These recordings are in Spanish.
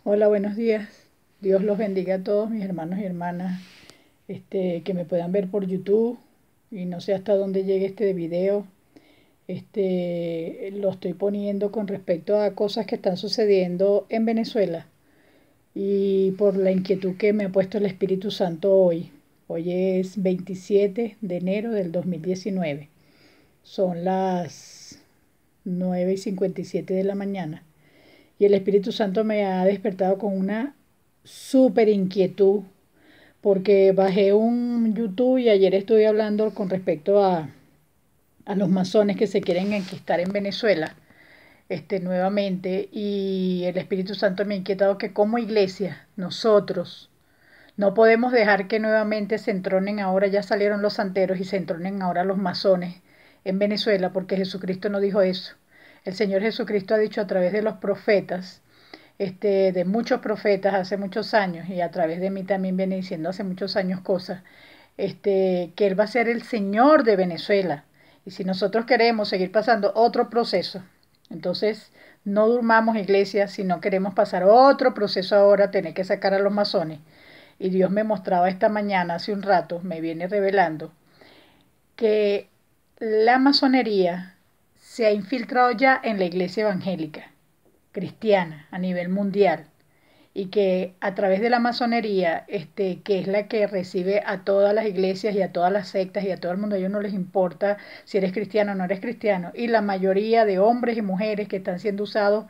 Hola, buenos días. Dios los bendiga a todos mis hermanos y hermanas, que me puedan ver por YouTube y no sé hasta dónde llegue este video. Lo estoy poniendo con respecto a cosas que están sucediendo en Venezuela y por la inquietud que me ha puesto el Espíritu Santo hoy. Hoy es 27 de enero del 2019. Son las 9:57 de la mañana. Y el Espíritu Santo me ha despertado con una súper inquietud porque bajé un YouTube y ayer estuve hablando con respecto a los masones que se quieren enquistar en Venezuela nuevamente, y el Espíritu Santo me ha inquietado que como iglesia nosotros no podemos dejar que nuevamente se entronen, ahora ya salieron los santeros y se entronen ahora los masones en Venezuela, porque Jesucristo no dijo eso. El Señor Jesucristo ha dicho a través de los profetas, de muchos profetas hace muchos años, y a través de mí también viene diciendo hace muchos años cosas, que Él va a ser el Señor de Venezuela. Y si nosotros queremos seguir pasando otro proceso, entonces no durmamos, iglesia. Si no queremos pasar otro proceso ahora, tener que sacar a los masones. Y Dios me mostraba esta mañana, hace un rato, me viene revelando que la masonería se ha infiltrado ya en la iglesia evangélica cristiana a nivel mundial, y que a través de la masonería, que es la que recibe a todas las iglesias y a todas las sectas y a todo el mundo, a ellos no les importa si eres cristiano o no eres cristiano, y la mayoría de hombres y mujeres que están siendo usados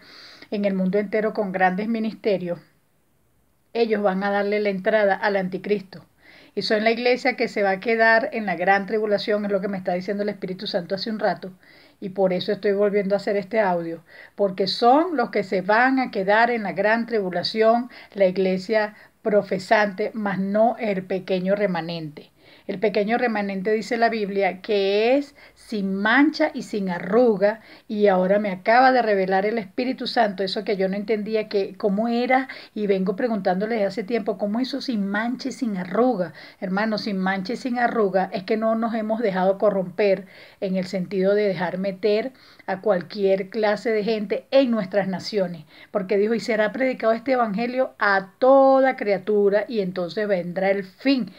en el mundo entero con grandes ministerios, ellos van a darle la entrada al anticristo. Y son la iglesia que se va a quedar en la gran tribulación, es lo que me está diciendo el Espíritu Santo hace un rato. Y por eso estoy volviendo a hacer este audio, porque son los que se van a quedar en la gran tribulación, la iglesia profesante, mas no el pequeño remanente. El pequeño remanente, dice la Biblia, que es sin mancha y sin arruga, y ahora me acaba de revelar el Espíritu Santo eso que yo no entendía, que cómo era, y vengo preguntándole hace tiempo, cómo eso sin mancha y sin arruga. Hermano, sin mancha y sin arruga es que no nos hemos dejado corromper, en el sentido de dejar meter a cualquier clase de gente en nuestras naciones, porque dijo, y será predicado este evangelio a toda criatura, y entonces vendrá el fin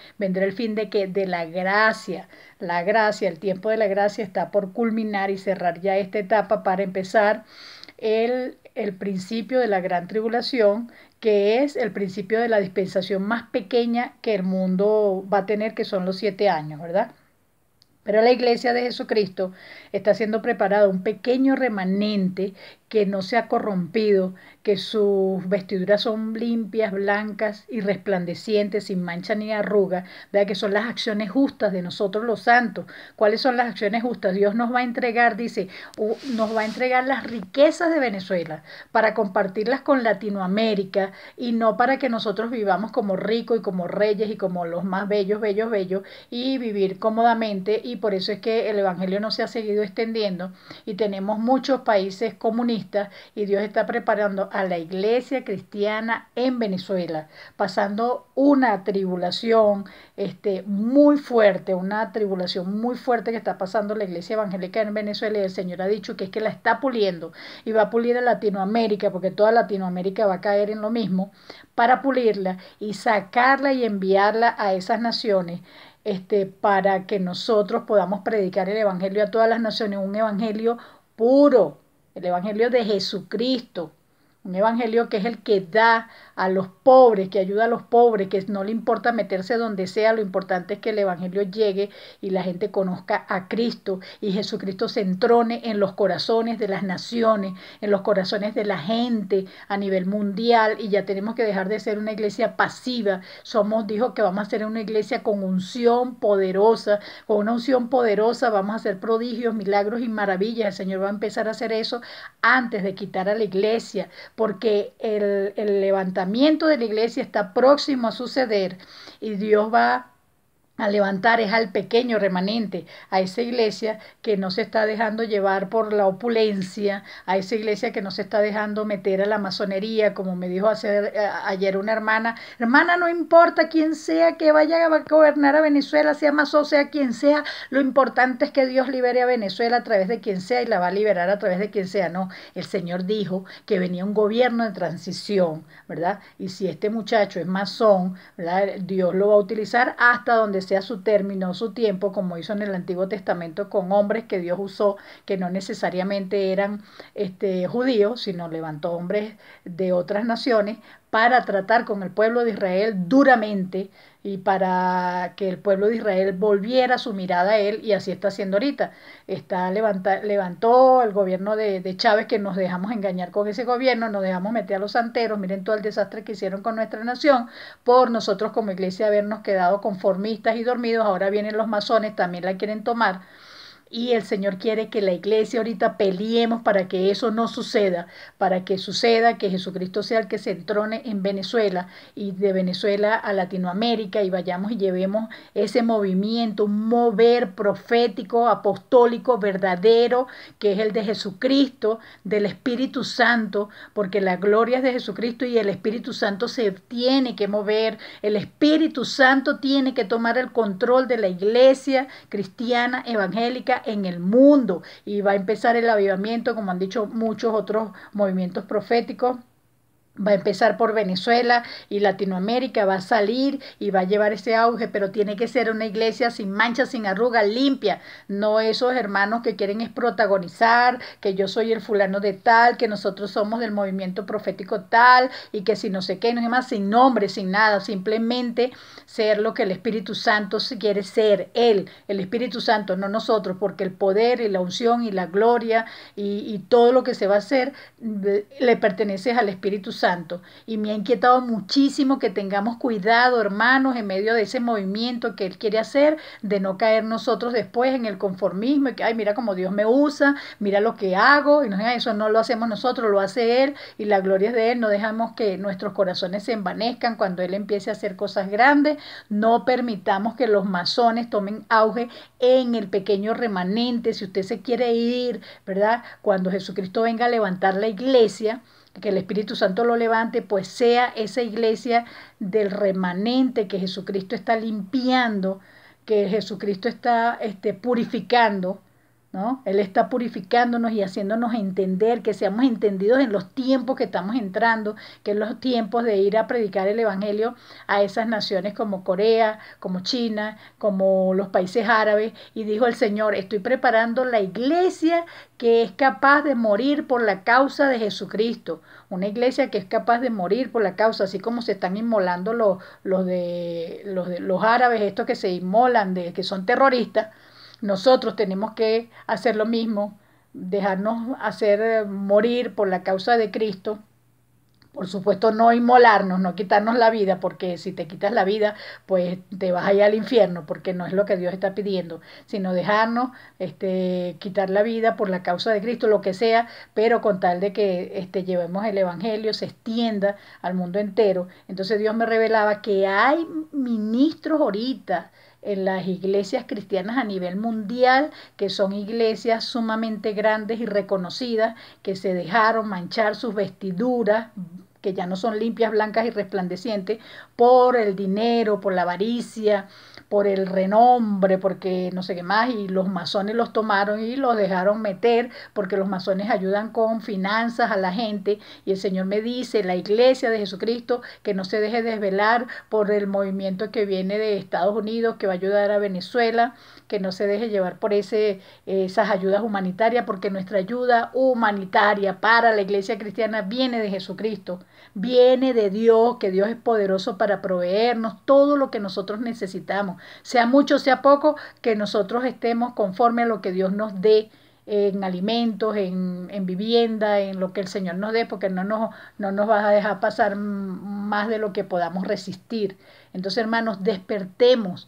de que de la gracia, el tiempo de la gracia está por culminar y cerrar ya esta etapa para empezar el principio de la gran tribulación, que es el principio de la dispensación más pequeña que el mundo va a tener, que son los 7 años, ¿verdad? Pero la iglesia de Jesucristo está siendo preparada un pequeño remanente que no se ha corrompido, que sus vestiduras son limpias, blancas y resplandecientes, sin mancha ni arruga, ¿verdad? Que son las acciones justas de nosotros los santos. ¿Cuáles son las acciones justas? Dios nos va a entregar, dice, nos va a entregar las riquezas de Venezuela para compartirlas con Latinoamérica, y no para que nosotros vivamos como ricos y como reyes y como los más bellos, bellos, bellos, y vivir cómodamente. Y por eso es que el evangelio no se ha seguido extendiendo, y tenemos muchos países comunistas, y Dios está preparando a la iglesia cristiana en Venezuela, pasando una tribulación una tribulación muy fuerte que está pasando la iglesia evangélica en Venezuela, y el Señor ha dicho que es que la está puliendo, y va a pulir a Latinoamérica, porque toda Latinoamérica va a caer en lo mismo, para pulirla y sacarla y enviarla a esas naciones, para que nosotros podamos predicar el evangelio a todas las naciones, un evangelio puro, el evangelio de Jesucristo, un evangelio que es el que da a los pobres, que ayuda a los pobres, que no le importa meterse donde sea, lo importante es que el evangelio llegue y la gente conozca a Cristo, y Jesucristo se entrone en los corazones de las naciones, en los corazones de la gente a nivel mundial. Y ya tenemos que dejar de ser una iglesia pasiva. Dijo que vamos a ser una iglesia con unción poderosa, con una unción poderosa vamos a hacer prodigios, milagros y maravillas. El Señor va a empezar a hacer eso antes de quitar a la iglesia, porque el levantamiento de la iglesia está próximo a suceder, y Dios va a levantar es al pequeño remanente, a esa iglesia que no se está dejando llevar por la opulencia, a esa iglesia que no se está dejando meter a la masonería, como me dijo ayer una hermana, no importa quién sea que vaya a gobernar a Venezuela, sea masón, sea quien sea, lo importante es que Dios libere a Venezuela a través de quien sea y la va a liberar a través de quien sea. No, el Señor dijo que venía un gobierno de transición, ¿verdad? Y si este muchacho es masón, ¿verdad? Dios lo va a utilizar hasta donde sea su término, su tiempo, como hizo en el Antiguo Testamento con hombres que Dios usó, que no necesariamente eran judíos, sino levantó hombres de otras naciones para tratar con el pueblo de Israel duramente y para que el pueblo de Israel volviera su mirada a él, y así está haciendo ahorita. Levantó el gobierno de Chávez, que nos dejamos engañar con ese gobierno, nos dejamos meter a los santeros, miren todo el desastre que hicieron con nuestra nación, por nosotros como iglesia habernos quedado conformistas y dormidos. Ahora vienen los masones, también la quieren tomar, y el Señor quiere que la iglesia ahorita peleemos para que eso no suceda, para que suceda que Jesucristo sea el que se entrone en Venezuela, y de Venezuela a Latinoamérica, y vayamos y llevemos ese movimiento, un mover profético, apostólico, verdadero, que es el de Jesucristo, del Espíritu Santo, porque la gloria es de Jesucristo y el Espíritu Santo se tiene que mover, el Espíritu Santo tiene que tomar el control de la iglesia cristiana evangélica en el mundo, y va a empezar el avivamiento, como han dicho muchos otros movimientos proféticos. Va a empezar por Venezuela y Latinoamérica, va a salir y va a llevar ese auge, pero tiene que ser una iglesia sin manchas, sin arrugas, limpia, no esos hermanos que quieren es protagonizar, que yo soy el fulano de tal, que nosotros somos del movimiento profético tal, y que si no sé qué, no es más, sin nombre, sin nada, simplemente ser lo que el Espíritu Santo quiere ser, él, el Espíritu Santo, no nosotros, porque el poder y la unción y la gloria y todo lo que se va a hacer le pertenece al Espíritu Santo. Y me ha inquietado muchísimo que tengamos cuidado, hermanos, en medio de ese movimiento que Él quiere hacer, de no caer nosotros después en el conformismo y que, ay, mira cómo Dios me usa, mira lo que hago, y no, eso no lo hacemos nosotros, lo hace Él, y la gloria es de Él. No dejamos que nuestros corazones se envanezcan cuando Él empiece a hacer cosas grandes. No permitamos que los masones tomen auge en el pequeño remanente. Si usted se quiere ir, ¿verdad? Cuando Jesucristo venga a levantar la iglesia, que el Espíritu Santo lo levante, pues sea esa iglesia del remanente que Jesucristo está limpiando, que Jesucristo está purificando, ¿no? Él está purificándonos y haciéndonos entender, que seamos entendidos en los tiempos que estamos entrando, que en los tiempos de ir a predicar el Evangelio a esas naciones como Corea, como China, como los países árabes. Y dijo el Señor, estoy preparando la iglesia que es capaz de morir por la causa de Jesucristo, una iglesia que es capaz de morir por la causa, así como se están inmolando los árabes, estos que se inmolan, que son terroristas. Nosotros tenemos que hacer lo mismo, dejarnos hacer morir por la causa de Cristo. Por supuesto, no inmolarnos, no quitarnos la vida, porque si te quitas la vida, pues te vas a ir al infierno, porque no es lo que Dios está pidiendo, sino dejarnos quitar la vida por la causa de Cristo, lo que sea, pero con tal de que llevemos el Evangelio, se extienda al mundo entero. Entonces Dios me revelaba que hay ministros ahorita en las iglesias cristianas a nivel mundial, que son iglesias sumamente grandes y reconocidas, que se dejaron manchar sus vestiduras, que ya no son limpias, blancas y resplandecientes, por el dinero, por la avaricia, por el renombre, porque no sé qué más, y los masones los tomaron y los dejaron meter, porque los masones ayudan con finanzas a la gente, y el Señor me dice, la iglesia de Jesucristo, que no se deje desvelar por el movimiento que viene de Estados Unidos, que va a ayudar a Venezuela, que no se deje llevar por esas ayudas humanitarias, porque nuestra ayuda humanitaria para la iglesia cristiana viene de Jesucristo, viene de Dios, que Dios es poderoso para proveernos todo lo que nosotros necesitamos, sea mucho, sea poco, que nosotros estemos conforme a lo que Dios nos dé, en alimentos, en vivienda, en lo que el Señor nos dé, porque no nos va a dejar pasar más de lo que podamos resistir. Entonces, hermanos, despertemos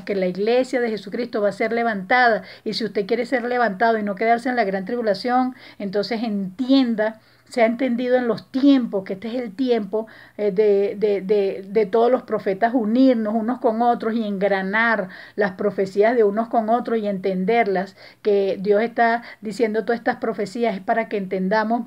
que la iglesia de Jesucristo va a ser levantada, y si usted quiere ser levantado y no quedarse en la gran tribulación, entonces entienda se ha entendido en los tiempos, que este es el tiempo de todos los profetas unirnos unos con otros y engranar las profecías de unos con otros y entenderlas, que Dios está diciendo todas estas profecías es para que entendamos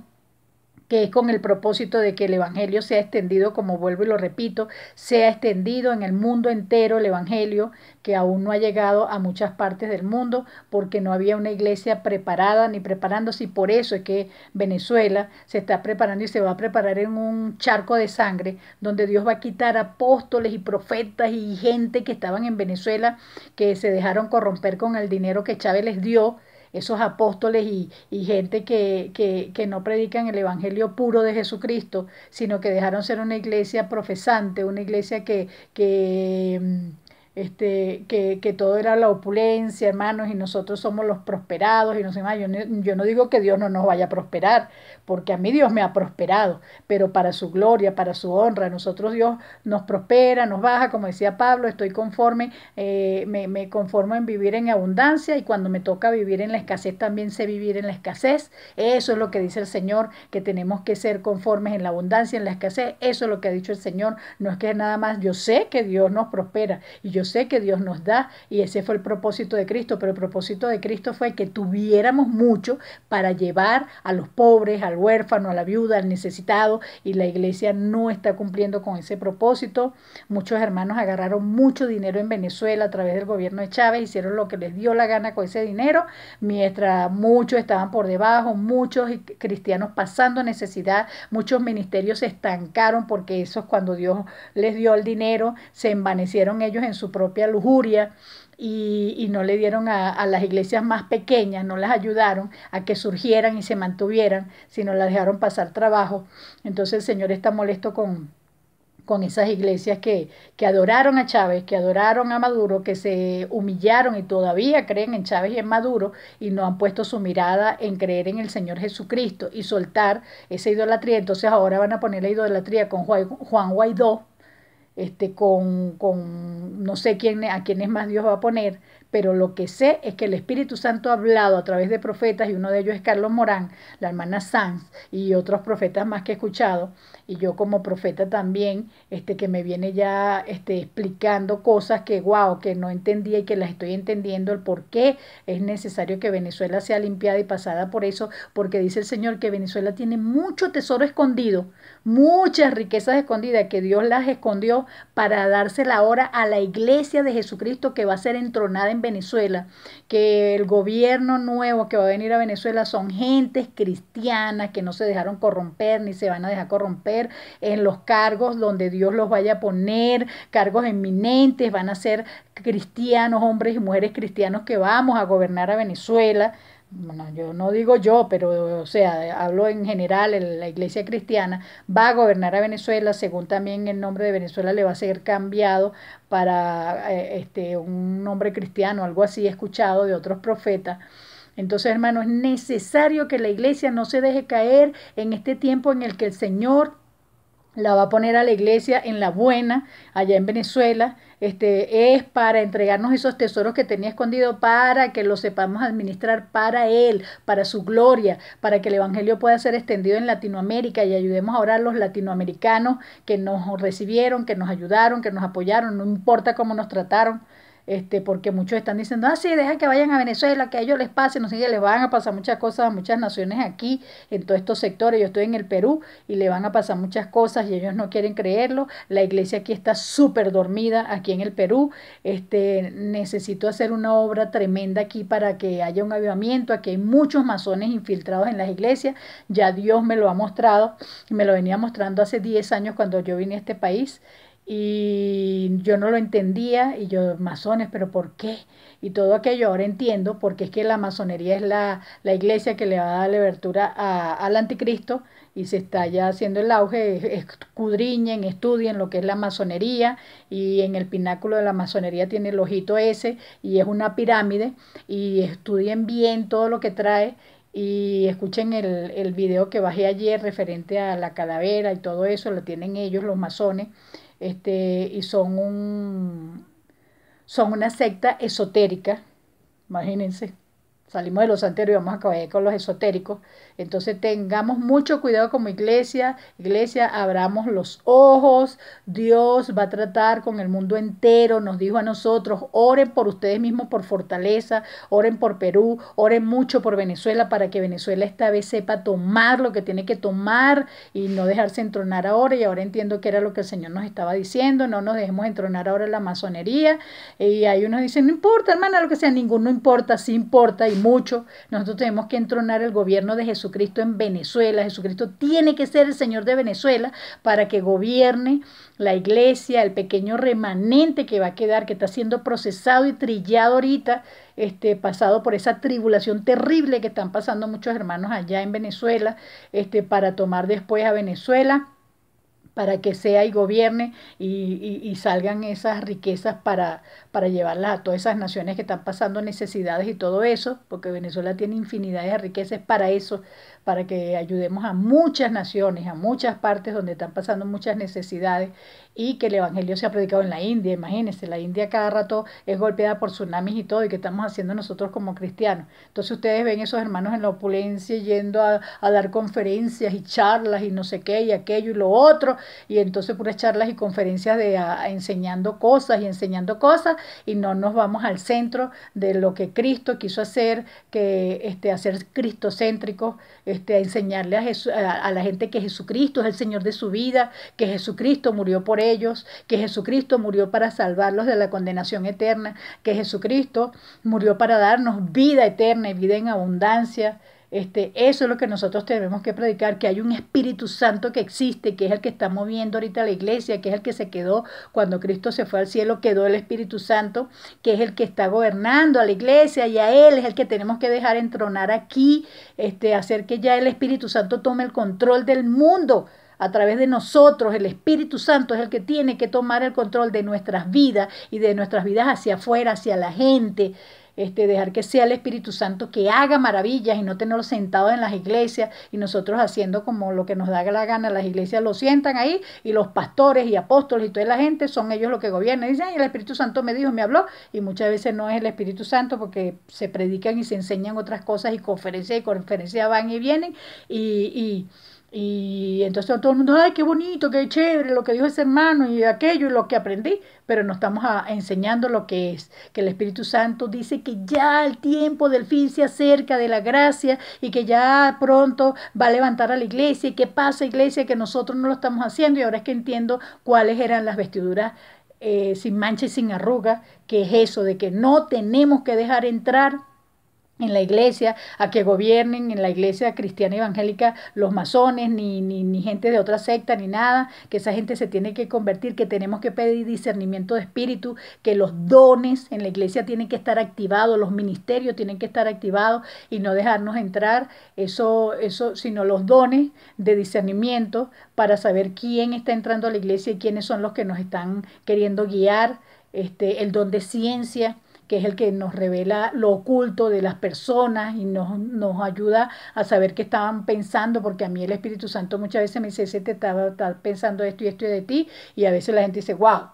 que es con el propósito de que el Evangelio sea extendido, como vuelvo y lo repito, sea extendido en el mundo entero el Evangelio, que aún no ha llegado a muchas partes del mundo, porque no había una iglesia preparada ni preparándose, y por eso es que Venezuela se está preparando y se va a preparar en un charco de sangre, donde Dios va a quitar apóstoles y profetas y gente que estaban en Venezuela, que se dejaron corromper con el dinero que Chávez les dio, esos apóstoles y gente que no predican el evangelio puro de Jesucristo, sino que dejaron ser una iglesia profesante, una iglesia que todo era la opulencia, hermanos, y nosotros somos los prosperados, y no sé más. Yo no digo que Dios no nos vaya a prosperar, porque a mí Dios me ha prosperado, pero para su gloria, para su honra, nosotros Dios nos prospera, nos baja, como decía Pablo, estoy conforme, me conformo en vivir en abundancia, y cuando me toca vivir en la escasez, también sé vivir en la escasez. Eso es lo que dice el Señor, que tenemos que ser conformes en la abundancia, en la escasez. Eso es lo que ha dicho el Señor. No es que nada más, yo sé que Dios nos prospera y yo sé que Dios nos da, y ese fue el propósito de Cristo, pero el propósito de Cristo fue que tuviéramos mucho para llevar a los pobres, al huérfano, a la viuda, al necesitado, y la iglesia no está cumpliendo con ese propósito. Muchos hermanos agarraron mucho dinero en Venezuela a través del gobierno de Chávez, hicieron lo que les dio la gana con ese dinero, mientras muchos estaban por debajo, muchos cristianos pasando necesidad, muchos ministerios se estancaron, porque eso es cuando Dios les dio el dinero, se envanecieron ellos en su propia lujuria, y no le dieron a las iglesias más pequeñas, no las ayudaron a que surgieran y se mantuvieran, sino las dejaron pasar trabajo. Entonces el Señor está molesto con esas iglesias que adoraron a Chávez, que adoraron a Maduro, que se humillaron y todavía creen en Chávez y en Maduro, y no han puesto su mirada en creer en el Señor Jesucristo y soltar esa idolatría. Entonces ahora van a poner la idolatría con Juan Guaidó, con no sé a quién es más Dios va a poner, pero lo que sé es que el Espíritu Santo ha hablado a través de profetas, y uno de ellos es Carlos Morán, la hermana Sanz, y otros profetas más que he escuchado, y yo como profeta también, que me viene ya explicando cosas que wow, que no entendía y que las estoy entendiendo, el por qué es necesario que Venezuela sea limpiada y pasada por eso, porque dice el Señor que Venezuela tiene mucho tesoro escondido, muchas riquezas escondidas, que Dios las escondió para dársela ahora a la iglesia de Jesucristo, que va a ser entronada en Venezuela, que el gobierno nuevo que va a venir a Venezuela son gentes cristianas que no se dejaron corromper ni se van a dejar corromper en los cargos donde Dios los vaya a poner, cargos eminentes, van a ser cristianos, hombres y mujeres cristianos, que vamos a gobernar a Venezuela. Bueno, yo no digo yo, pero o sea, hablo en general, la iglesia cristiana va a gobernar a Venezuela, según también el nombre de Venezuela le va a ser cambiado para un nombre cristiano, algo así he escuchado de otros profetas. Entonces, hermano, es necesario que la iglesia no se deje caer en este tiempo en el que el Señor la va a poner a la iglesia en la buena, allá en Venezuela, es para entregarnos esos tesoros que tenía escondido, para que los sepamos administrar para Él, para su gloria, para que el Evangelio pueda ser extendido en Latinoamérica, y ayudemos ahora a los latinoamericanos que nos recibieron, que nos ayudaron, que nos apoyaron, no importa cómo nos trataron. Porque muchos están diciendo, sí, deja que vayan a Venezuela, que a ellos les pase, no sé, les van a pasar muchas cosas a muchas naciones aquí, en todos estos sectores. Yo estoy en el Perú y le van a pasar muchas cosas y ellos no quieren creerlo. La iglesia aquí está súper dormida, aquí en el Perú. Necesito hacer una obra tremenda aquí para que haya un avivamiento. Aquí hay muchos masones infiltrados en las iglesias, ya Dios me lo ha mostrado, me lo venía mostrando hace 10 años cuando yo vine a este país, y yo no lo entendía, y yo, masones, pero ¿por qué? Y todo aquello ahora entiendo, porque es que la masonería es la iglesia que le va a dar la abertura al anticristo, y se está ya haciendo el auge. Escudriñen, estudien lo que es la masonería, y en el pináculo de la masonería tiene el ojito ese, y es una pirámide, y estudien bien todo lo que trae, y escuchen el video que bajé ayer referente a la calavera y todo eso, lo tienen ellos, los masones, y son una secta esotérica, imagínense, salimos de lo santero y vamos a caer con los esotéricos. Entonces tengamos mucho cuidado como iglesia. Iglesia, abramos los ojos. Dios va a tratar con el mundo entero. Nos dijo a nosotros, oren por ustedes mismos por fortaleza, oren por Perú, oren mucho por Venezuela para que Venezuela esta vez sepa tomar lo que tiene que tomar y no dejarse entronar ahora. Y ahora entiendo que era lo que el Señor nos estaba diciendo, no nos dejemos entronar ahora en la masonería. Y hay unos dicen, no importa, hermana, lo que sea, ninguno importa, sí importa y mucho. Nosotros tenemos que entronar el gobierno de Jesucristo en Venezuela. Jesucristo tiene que ser el Señor de Venezuela para que gobierne la iglesia, el pequeño remanente que va a quedar, que está siendo procesado y trillado ahorita, pasado por esa tribulación terrible que están pasando muchos hermanos allá en Venezuela, para tomar después a Venezuela, para que sea y gobierne y salgan esas riquezas para llevarlas a todas esas naciones que están pasando necesidades y todo eso, porque Venezuela tiene infinidad de riquezas para eso, para que ayudemos a muchas naciones, a muchas partes donde están pasando muchas necesidades y que el Evangelio se ha predicado en la India. Imagínense, la India cada rato es golpeada por tsunamis y todo, y que estamos haciendo nosotros como cristianos. Entonces ustedes ven esos hermanos en la opulencia yendo a dar conferencias y charlas y no sé qué y aquello y lo otro, y entonces puras charlas y conferencias enseñando cosas y no nos vamos al centro de lo que Cristo quiso hacer, que hacer cristocéntricos, a enseñarle a la gente que Jesucristo es el Señor de su vida, que Jesucristo murió por ellos, que Jesucristo murió para salvarlos de la condenación eterna, que Jesucristo murió para darnos vida eterna y vida en abundancia. Eso es lo que nosotros tenemos que predicar, que hay un Espíritu Santo que existe, que es el que está moviendo ahorita la iglesia, que es el que se quedó cuando Cristo se fue al cielo, quedó el Espíritu Santo, que es el que está gobernando a la iglesia, y a Él es el que tenemos que dejar entronar aquí, hacer que ya el Espíritu Santo tome el control del mundo. A través de nosotros, el Espíritu Santo es el que tiene que tomar el control de nuestras vidas y de nuestras vidas hacia afuera, hacia la gente. Dejar que sea el Espíritu Santo que haga maravillas y no tenerlo sentado en las iglesias y nosotros haciendo como lo que nos da la gana. Las iglesias lo sientan ahí y los pastores y apóstoles y toda la gente son ellos los que gobiernan. Dicen, el Espíritu Santo me dijo, me habló, y muchas veces no es el Espíritu Santo porque se predican y se enseñan otras cosas y conferencias van y vienen y entonces todo el mundo, ay, qué bonito, qué chévere lo que dijo ese hermano y aquello y lo que aprendí, pero no estamos enseñando lo que es, que el Espíritu Santo dice que ya el tiempo del fin se acerca de la gracia y que ya pronto va a levantar a la iglesia y que pasa iglesia que nosotros no lo estamos haciendo y ahora es que entiendo cuáles eran las vestiduras sin mancha y sin arruga, que es eso de que no tenemos que dejar entrar en la iglesia, a que gobiernen en la iglesia cristiana evangélica los masones, ni gente de otra secta, ni nada, que esa gente se tiene que convertir, que tenemos que pedir discernimiento de espíritu, que los dones en la iglesia tienen que estar activados, los ministerios tienen que estar activados y no dejarnos entrar, sino los dones de discernimiento para saber quién está entrando a la iglesia y quiénes son los que nos están queriendo guiar, el don de ciencia, que es el que nos revela lo oculto de las personas y nos ayuda a saber qué estaban pensando, porque a mí el Espíritu Santo muchas veces me dice, ese te estaba pensando esto y esto de ti, y a veces la gente dice, wow,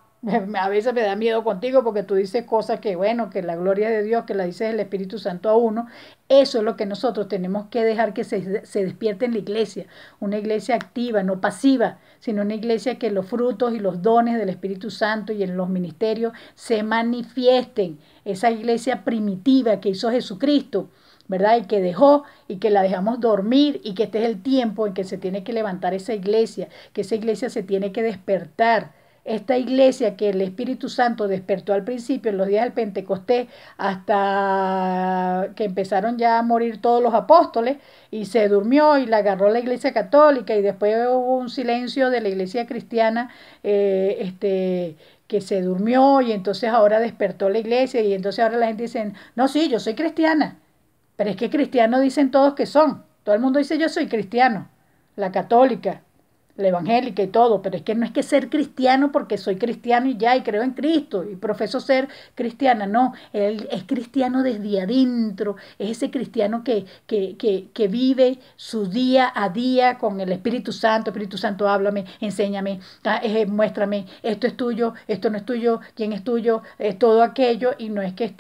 a veces me da miedo contigo porque tú dices cosas que, bueno, que la gloria de Dios, que la dice el Espíritu Santo a uno. Eso es lo que nosotros tenemos que dejar que se despierte en la iglesia, una iglesia activa, no pasiva, sino una iglesia que los frutos y los dones del Espíritu Santo y en los ministerios se manifiesten. Esa iglesia primitiva que hizo Jesucristo, ¿verdad? Y que dejó y que la dejamos dormir y que este es el tiempo en que se tiene que levantar esa iglesia, que esa iglesia se tiene que despertar. Esta iglesia que el Espíritu Santo despertó al principio, en los días del Pentecostés, hasta que empezaron ya a morir todos los apóstoles, y se durmió y la agarró la iglesia católica, y después hubo un silencio de la iglesia cristiana, que se durmió, y entonces ahora despertó la iglesia, y entonces ahora la gente dice, no, sí, yo soy cristiana, pero es que cristianos dicen todos que son, todo el mundo dice yo soy cristiano, la católica, la evangélica y todo, pero es que no es que ser cristiano porque soy cristiano y ya, y creo en Cristo, y profeso ser cristiana, no, él es cristiano desde adentro, es ese cristiano que vive su día a día con el Espíritu Santo, háblame, enséñame, muéstrame, esto es tuyo, esto no es tuyo, quién es tuyo, todo aquello, y no es que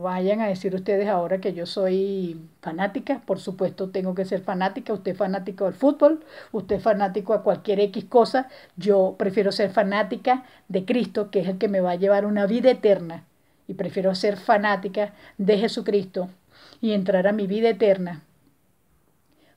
vayan a decir ustedes ahora que yo soy fanática, por supuesto tengo que ser fanática, usted es fanático del fútbol, usted es fanático a cualquier X cosa, yo prefiero ser fanática de Cristo, que es el que me va a llevar una vida eterna, y prefiero ser fanática de Jesucristo y entrar a mi vida eterna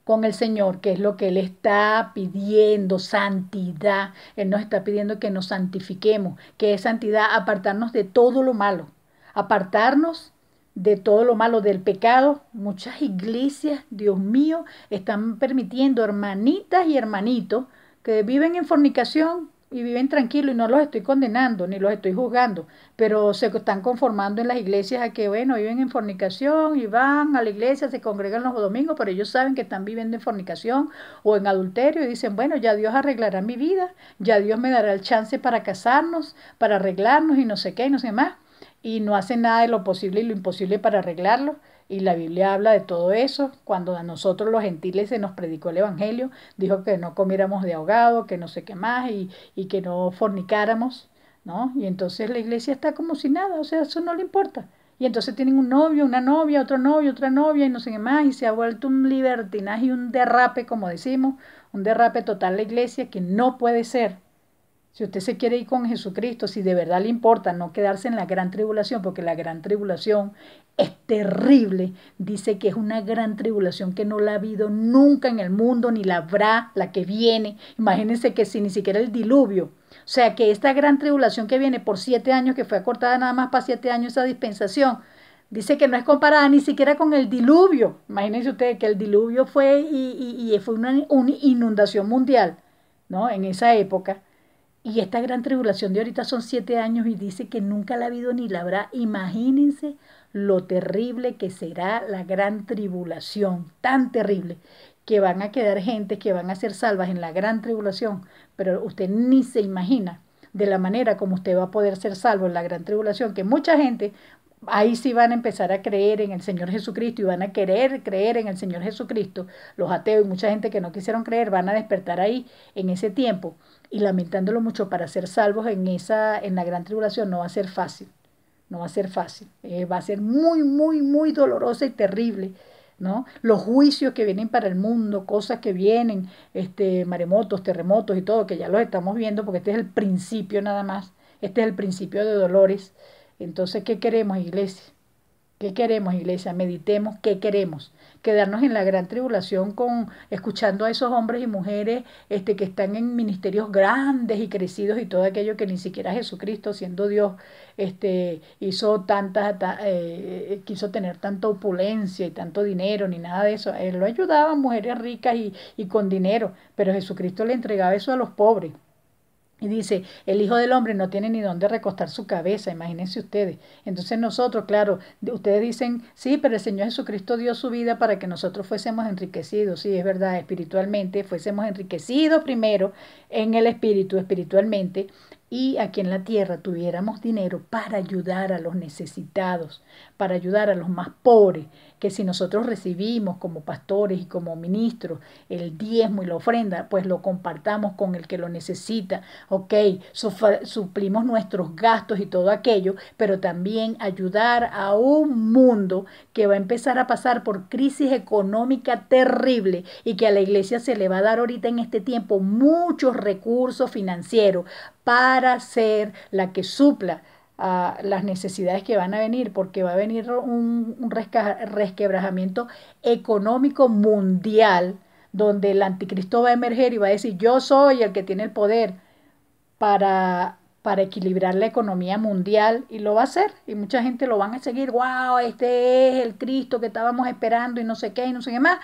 con el Señor, que es lo que Él está pidiendo, santidad. Él nos está pidiendo que nos santifiquemos, que es santidad, apartarnos de todo lo malo, apartarnos de todo lo malo, del pecado. Muchas iglesias, Dios mío, están permitiendo hermanitas y hermanitos que viven en fornicación y viven tranquilos, y no los estoy condenando ni los estoy juzgando, pero se están conformando en las iglesias a que, bueno, viven en fornicación y van a la iglesia, se congregan los domingos, pero ellos saben que están viviendo en fornicación o en adulterio y dicen, bueno, ya Dios arreglará mi vida, ya Dios me dará el chance para casarnos, para arreglarnos y no sé qué y no sé más, y no hacen nada de lo posible y lo imposible para arreglarlo. Y la Biblia habla de todo eso. Cuando a nosotros los gentiles se nos predicó el Evangelio, dijo que no comiéramos de ahogado, que no sé qué más, y que no fornicáramos, ¿no? Y entonces la iglesia está como si nada, o sea, eso no le importa. Y entonces tienen un novio, una novia, otro novio, otra novia, y no sé qué más, y se ha vuelto un libertinaje y un derrape, como decimos, un derrape total la iglesia que no puede ser. Si usted se quiere ir con Jesucristo, si de verdad le importa no quedarse en la gran tribulación, porque la gran tribulación es terrible, dice que es una gran tribulación que no la ha habido nunca en el mundo, ni la habrá, la que viene. Imagínense que si ni siquiera el diluvio. O sea que esta gran tribulación que viene por 7 años, que fue acortada nada más para 7 años esa dispensación, dice que no es comparada ni siquiera con el diluvio. Imagínense ustedes que el diluvio fue y fue una inundación mundial, ¿no? En esa época. Y esta gran tribulación de ahorita son 7 años y dice que nunca la ha habido ni la habrá. Imagínense lo terrible que será la gran tribulación, tan terrible, que van a quedar gente que van a ser salvas en la gran tribulación, pero usted ni se imagina de la manera como usted va a poder ser salvo en la gran tribulación, que mucha gente ahí sí van a empezar a creer en el Señor Jesucristo y van a querer creer en el Señor Jesucristo. Los ateos y mucha gente que no quisieron creer van a despertar ahí en ese tiempo, y lamentándolo mucho, para ser salvos en la gran tribulación no va a ser fácil, no va a ser fácil, va a ser muy, muy, muy dolorosa y terrible, ¿no? Los juicios que vienen para el mundo, cosas que vienen, maremotos, terremotos y todo, que ya los estamos viendo porque este es el principio nada más, este es el principio de dolores. Entonces, ¿qué queremos, iglesia? ¿Qué queremos, iglesia? Meditemos qué queremos. Quedarnos en la gran tribulación escuchando a esos hombres y mujeres que están en ministerios grandes y crecidos y todo aquello que ni siquiera Jesucristo, siendo Dios, quiso tener tanta opulencia y tanto dinero, ni nada de eso. Él lo ayudaba, mujeres ricas y con dinero, pero Jesucristo le entregaba eso a los pobres. Y dice, el Hijo del Hombre no tiene ni dónde recostar su cabeza, imagínense ustedes. Entonces nosotros, claro, ustedes dicen, sí, pero el Señor Jesucristo dio su vida para que nosotros fuésemos enriquecidos. Sí, es verdad, espiritualmente, fuésemos enriquecidos primero en el espíritu, espiritualmente, y aquí en la tierra tuviéramos dinero para ayudar a los necesitados, para ayudar a los más pobres, que si nosotros recibimos como pastores y como ministros el diezmo y la ofrenda, pues lo compartamos con el que lo necesita, ok, suplimos nuestros gastos y todo aquello, pero también ayudar a un mundo que va a empezar a pasar por crisis económica terrible y que a la iglesia se le va a dar ahorita en este tiempo muchos recursos financieros para ser la que supla a las necesidades que van a venir, porque va a venir un resquebrajamiento económico mundial, donde el anticristo va a emerger y va a decir, yo soy el que tiene el poder para equilibrar la economía mundial, y lo va a hacer, y mucha gente lo van a seguir, wow, este es el Cristo que estábamos esperando y no sé qué y no sé qué más,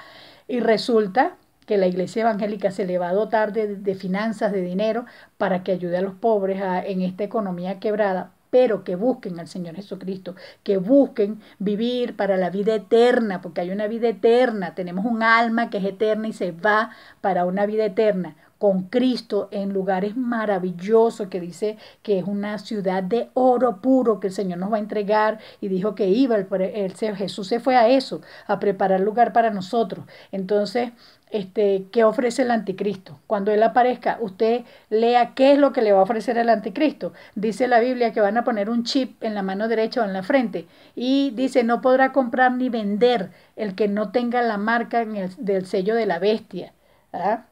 y resulta que la iglesia evangélica se le va a dotar de finanzas, de dinero, para que ayude a los pobres en esta economía quebrada, pero que busquen al Señor Jesucristo, que busquen vivir para la vida eterna, porque hay una vida eterna, tenemos un alma que es eterna y se va para una vida eterna. con Cristo en lugares maravillosos, que dice que es una ciudad de oro puro que el Señor nos va a entregar, y dijo que iba, Jesús se fue a eso, a preparar lugar para nosotros. Entonces, ¿qué ofrece el anticristo? Cuando él aparezca, usted lea qué es lo que le va a ofrecer el anticristo. Dice la Biblia que van a poner un chip en la mano derecha o en la frente, y dice: no podrá comprar ni vender el que no tenga la marca del sello de la bestia. ¿Ah?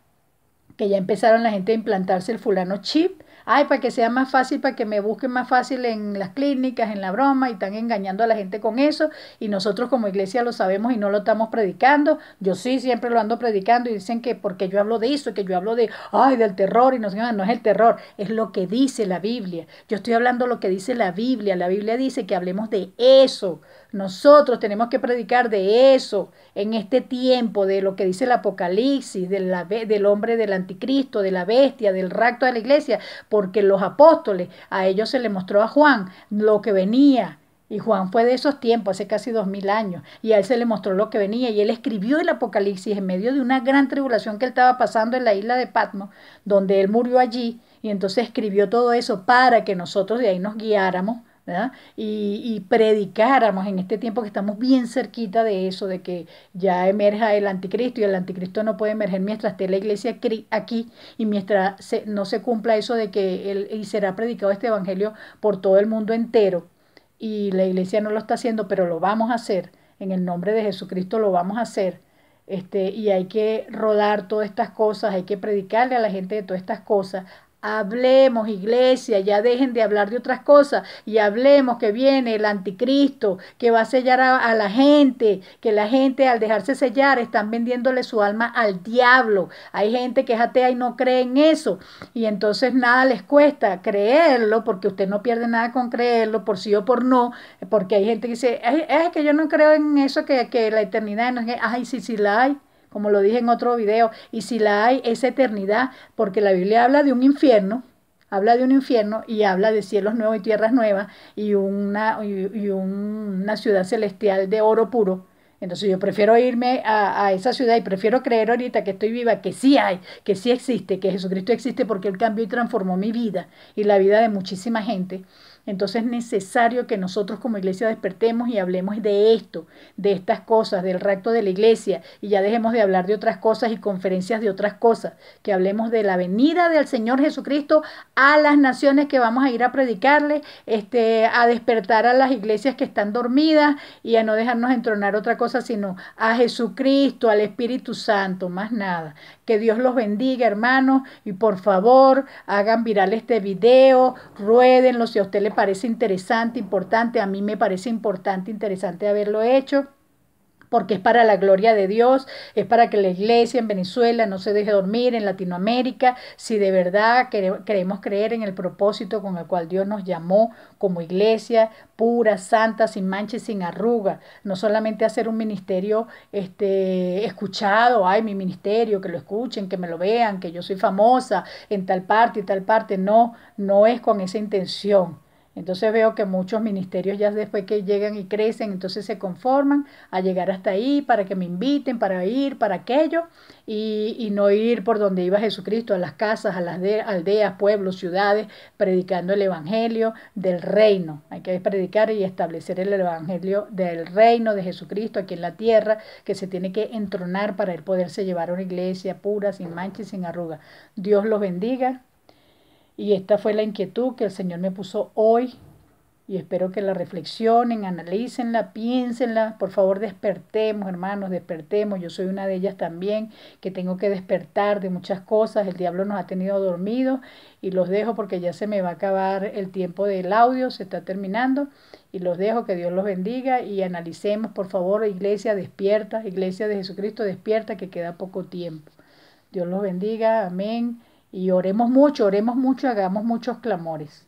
Que ya empezaron la gente a implantarse el fulano chip. Ay, para que sea más fácil, para que me busquen más fácil en las clínicas, en la broma, y están engañando a la gente con eso, y nosotros como iglesia lo sabemos y no lo estamos predicando. Yo sí siempre lo ando predicando, y dicen que porque yo hablo de eso, que yo hablo de, ay, del terror, y no sé, no es el terror, es lo que dice la Biblia. Yo estoy hablando lo que dice la Biblia dice que hablemos de eso. Nosotros tenemos que predicar de eso en este tiempo, de lo que dice el Apocalipsis, del hombre del anticristo, de la bestia, del rapto de la iglesia, porque los apóstoles, a ellos se les mostró a Juan lo que venía. Y Juan fue de esos tiempos, hace casi 2000 años, y a él se le mostró lo que venía, y él escribió el Apocalipsis en medio de una gran tribulación que él estaba pasando en la isla de Patmos, donde él murió allí, y entonces escribió todo eso para que nosotros de ahí nos guiáramos, ¿verdad? Y predicáramos en este tiempo que estamos bien cerquita de eso, de que ya emerja el anticristo, y el anticristo no puede emerger mientras esté la iglesia aquí, y mientras no se cumpla eso de que y será predicado este evangelio por todo el mundo entero, y la iglesia no lo está haciendo, pero lo vamos a hacer, en el nombre de Jesucristo lo vamos a hacer. Y hay que rodar todas estas cosas, hay que predicarle a la gente de todas estas cosas. Hablemos, iglesia, ya dejen de hablar de otras cosas, y hablemos que viene el anticristo, que va a sellar a la gente, que la gente al dejarse sellar están vendiéndole su alma al diablo. Hay gente que es atea y no cree en eso, y entonces nada les cuesta creerlo, porque usted no pierde nada con creerlo, por sí o por no, porque hay gente que dice: es que yo no creo en eso, que la eternidad no es que, ay, sí, sí la hay, como lo dije en otro video, y si la hay, es eternidad, porque la Biblia habla de un infierno, y habla de cielos nuevos y tierras nuevas, y una ciudad celestial de oro puro. Entonces yo prefiero irme a esa ciudad, y prefiero creer ahorita que estoy viva, que sí hay, que sí existe, que Jesucristo existe, porque Él cambió y transformó mi vida y la vida de muchísima gente. Entonces es necesario que nosotros como iglesia despertemos y hablemos de esto, de estas cosas, del rapto de la iglesia, y ya dejemos de hablar de otras cosas y conferencias de otras cosas, que hablemos de la venida del Señor Jesucristo a las naciones que vamos a ir a predicarle, a despertar a las iglesias que están dormidas, y a no dejarnos entronar otra cosa, sino a Jesucristo, al Espíritu Santo, más nada. Que Dios los bendiga, hermanos, y por favor hagan viral este video, ruédenlo si a usted le parece interesante, importante. A mí me parece importante, interesante haberlo hecho, porque es para la gloria de Dios, es para que la iglesia en Venezuela no se deje dormir, en Latinoamérica, si de verdad queremos creer en el propósito con el cual Dios nos llamó como iglesia pura, santa, sin mancha y sin arruga. No solamente hacer un ministerio escuchado, ay, mi ministerio, que lo escuchen, que me lo vean, que yo soy famosa en tal parte y tal parte. No, no es con esa intención. Entonces veo que muchos ministerios ya después que llegan y crecen, entonces se conforman a llegar hasta ahí para que me inviten, para ir, para aquello, y no ir por donde iba Jesucristo, a las casas, a las aldeas, pueblos, ciudades, predicando el evangelio del reino. Hay que predicar y establecer el evangelio del reino de Jesucristo aquí en la tierra, que se tiene que entronar para él poderse llevar a una iglesia pura, sin mancha y sin arruga. Dios los bendiga. Y esta fue la inquietud que el Señor me puso hoy, y espero que la reflexionen, analícenla, piénsenla. Por favor, despertemos, hermanos, despertemos. Yo soy una de ellas también, que tengo que despertar de muchas cosas. El diablo nos ha tenido dormidos, y los dejo porque ya se me va a acabar el tiempo del audio, se está terminando, y los dejo. Que Dios los bendiga, y analicemos, por favor, iglesia despierta, iglesia de Jesucristo despierta, que queda poco tiempo. Dios los bendiga, amén. Y oremos mucho, hagamos muchos clamores.